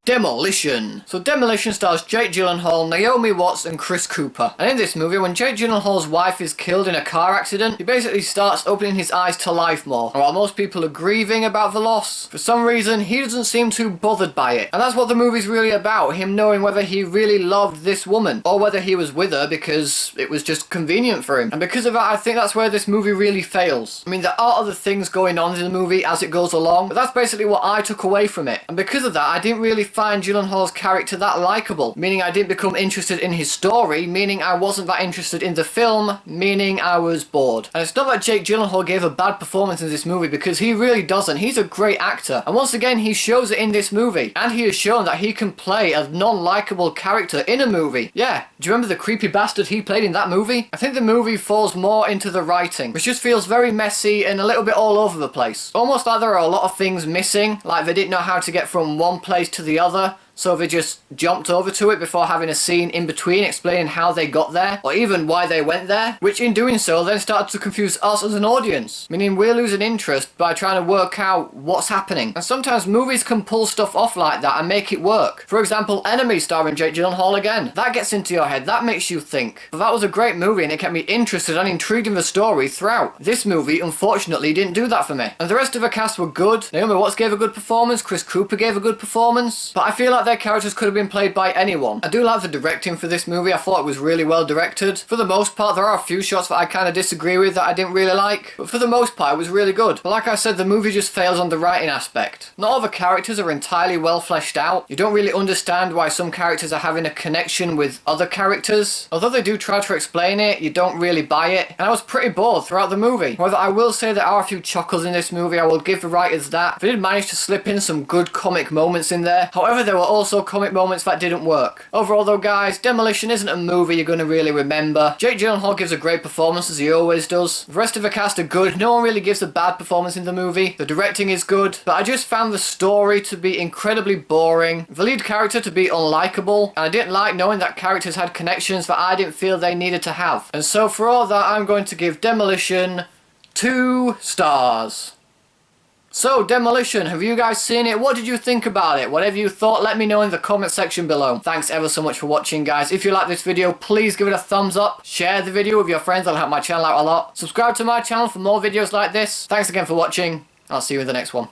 Demolition. So Demolition stars Jake Gyllenhaal, Naomi Watts and Chris Cooper. And in this movie, when Jake Gyllenhaal's wife is killed in a car accident, he basically starts opening his eyes to life more. And while most people are grieving about the loss, for some reason he doesn't seem too bothered by it. And that's what the movie's really about, him knowing whether he really loved this woman or whether he was with her because it was just convenient for him. And because of that, I think that's where this movie really fails. I mean, there are other things going on in the movie as it goes along, but that's basically what I took away from it. And because of that, I didn't really find Gyllenhaal's character that likeable, meaning I didn't become interested in his story, meaning I wasn't that interested in the film, meaning I was bored. And it's not that Jake Gyllenhaal gave a bad performance in this movie, because he really doesn't. He's a great actor, and once again he shows it in this movie, and he has shown that he can play a non-likeable character in a movie. Yeah, do you remember the creepy bastard he played in that movie? I think the movie falls more into the writing, which just feels very messy and a little bit all over the place. Almost like there are a lot of things missing, like they didn't know how to get from one place to the other, so they just jumped over to it before having a scene in between explaining how they got there, or even why they went there, which in doing so then started to confuse us as an audience, meaning we're losing interest by trying to work out what's happening. And sometimes movies can pull stuff off like that and make it work. For example, Enemy starring Jake Gyllenhaal again. That gets into your head, that makes you think. But that was a great movie and it kept me interested and intrigued in the story throughout. This movie, unfortunately, didn't do that for me. And the rest of the cast were good. Naomi Watts gave a good performance, Chris Cooper gave a good performance, but I feel like their characters could have been played by anyone. I do like the directing for this movie. I thought it was really well directed. For the most part, there are a few shots that I kind of disagree with that I didn't really like, but for the most part it was really good. But like I said, the movie just fails on the writing aspect. Not all the characters are entirely well fleshed out. You don't really understand why some characters are having a connection with other characters. Although they do try to explain it, you don't really buy it, and I was pretty bored throughout the movie. However, I will say there are a few chuckles in this movie. I will give the writers that. They did manage to slip in some good comic moments in there. However, there were also comic moments that didn't work. Overall though, guys, Demolition isn't a movie you're going to really remember. Jake Gyllenhaal gives a great performance, as he always does. The rest of the cast are good. No one really gives a bad performance in the movie. The directing is good, but I just found the story to be incredibly boring, the lead character to be unlikable, and I didn't like knowing that characters had connections that I didn't feel they needed to have. And so for all that, I'm going to give Demolition 2 stars. So, Demolition, have you guys seen it? What did you think about it? Whatever you thought, let me know in the comment section below. Thanks ever so much for watching, guys. If you like this video, please give it a thumbs up. Share the video with your friends, that'll help my channel out a lot. Subscribe to my channel for more videos like this. Thanks again for watching. I'll see you in the next one.